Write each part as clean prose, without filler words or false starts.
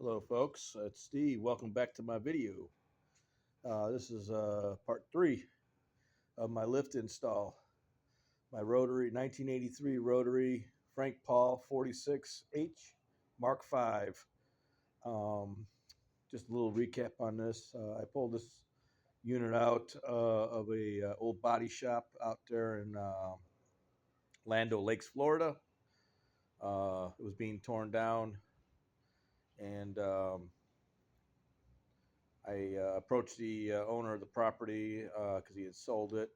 Hello folks, it's Steve. Welcome back to my video. This is part 3 of my lift install. My rotary, 1983 rotary Frank Paul 46H Mark V. Just a little recap on this. I pulled this unit out of a old body shop out there in Lando Lakes, Florida. It was being torn down, and I approached the owner of the property because he had sold it.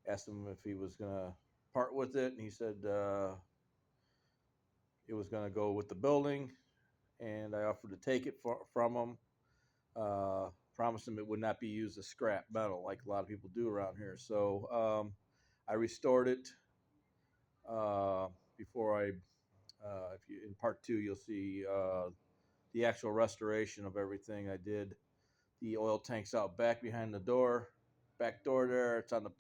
Asked him if he was going to part with it, and he said it was going to go with the building. And I offered to take it from him. Promised him it would not be used as scrap metal like a lot of people do around here. So I restored it before I. If you in part 2, you'll see the actual restoration of everything I did. The oil tank's out back behind the door, back door there. It's on the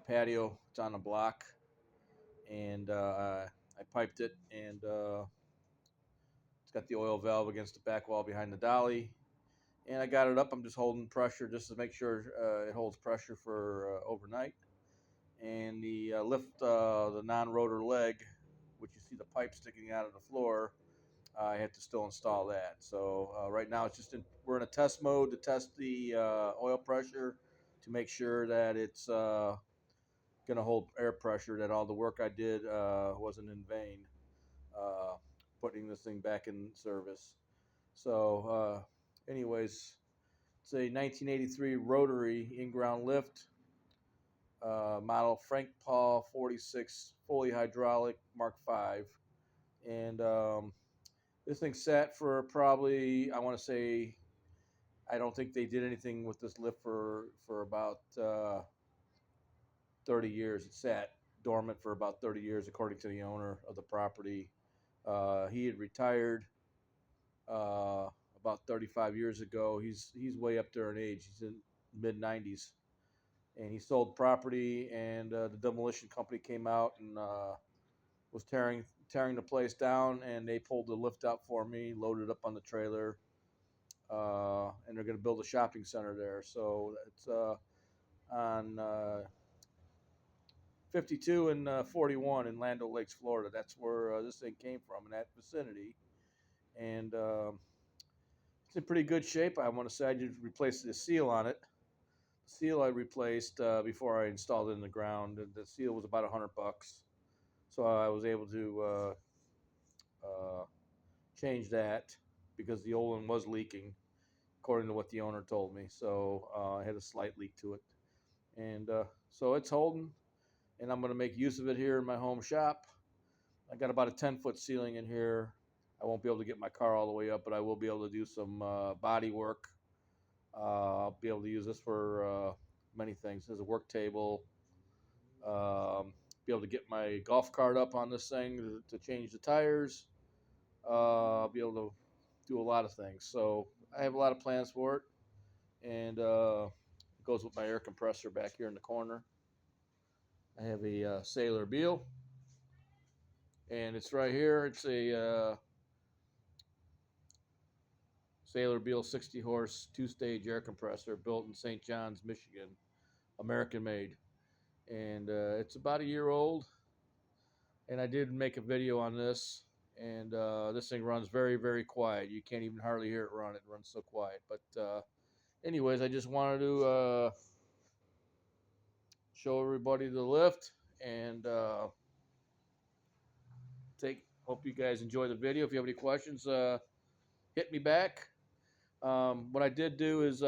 patio. It's on the block, and I piped it, and it's got the oil valve against the back wall behind the dolly. And I got it up. I'm just holding pressure just to make sure it holds pressure for overnight. And the lift, the non-rotor leg, which you see the pipe sticking out of the floor, I had to still install that. So right now we're in a test mode to test the oil pressure to make sure that it's going to hold air pressure, that all the work I did wasn't in vain uh, putting this thing back in service. So anyways, it's a 1983 rotary in-ground lift, model Frank Paul 46 fully hydraulic Mark V. And this thing sat for probably, I want to say, I don't think they did anything with this lift for about 30 years. It sat dormant for about 30 years, according to the owner of the property. He had retired about 35 years ago. He's way up there in age. He's in mid 90s, and he sold property. And the demolition company came out and was tearing the place down, and they pulled the lift out for me, loaded up on the trailer, and they're going to build a shopping center there. So it's on 52 and 41 in Lando Lakes, Florida. That's where this thing came from, in that vicinity. And it's in pretty good shape. I want to say I just replaced the seal on it. The seal I replaced before I installed it in the ground. The seal was about $100, so I was able to change that because the old one was leaking, according to what the owner told me. So I had a slight leak to it, and so it's holding. And I'm going to make use of it here in my home shop. I got about a 10-foot ceiling in here. I won't be able to get my car all the way up, but I will be able to do some body work. I'll be able to use this for many things, as a work table. Be able to get my golf cart up on this thing to change the tires. I'll be able to do a lot of things. So I have a lot of plans for it, and it goes with my air compressor back here in the corner. I have a Sailor Beal, and it's right here. It's a Sailor Beal 60 horse 2-stage air compressor built in St. John's, Michigan, American made. And it's about a year old. And I did make a video on this. And this thing runs very, very quiet. You can't even hardly hear it run. It runs so quiet. But anyways, I just wanted to show everybody the lift and hope you guys enjoy the video. If you have any questions, hit me back. What I did do is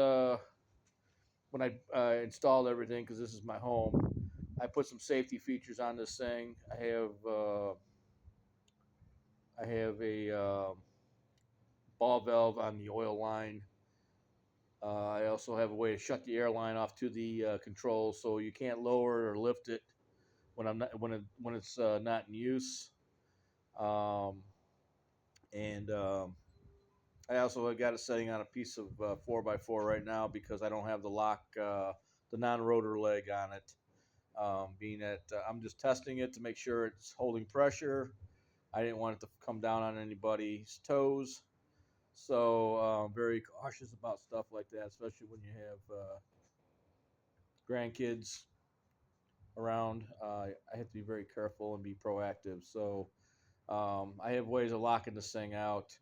when I installed everything, because this is my home, I put some safety features on this thing. I have a ball valve on the oil line. I also have a way to shut the air line off to the controls, so you can't lower or lift it when it's not in use. And I also got it setting on a piece of 4x4 right now because I don't have the lock, the non-rotor leg on it. Being that I'm just testing it to make sure it's holding pressure. I didn't want it to come down on anybody's toes. So very cautious about stuff like that, especially when you have grandkids around. I have to be very careful and be proactive. So I have ways of locking this thing out,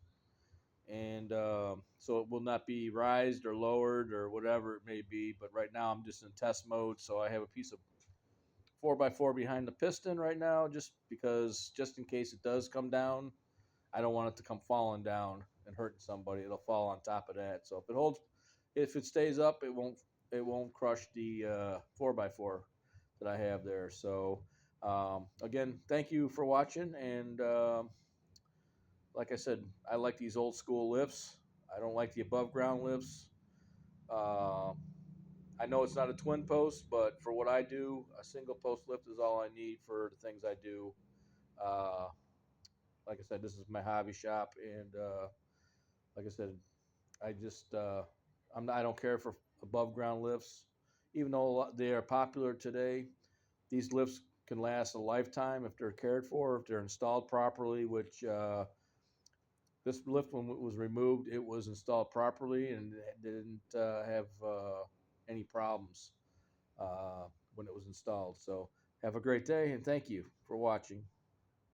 and so it will not be rised or lowered or whatever it may be. But right now I'm just in test mode, so I have a piece of 4x4 behind the piston right now, just because, just in case it does come down, I don't want it to come falling down and hurting somebody. It'll fall on top of that. So if it stays up, it won't crush the 4x4 that I have there. So again, thank you for watching. And like I said, I like these old school lifts. I don't like the above ground lifts. Uh, I know it's not a twin post, but for what I do, a single post lift is all I need for the things I do. Uh, like I said, this is my hobby shop, and like I said, I just I don't care for above ground lifts, even though they are popular today. These lifts can last a lifetime if they're cared for, if they're installed properly. Which this lift, when it was removed, it was installed properly and it didn't have any problems when it was installed. So have a great day and thank you for watching.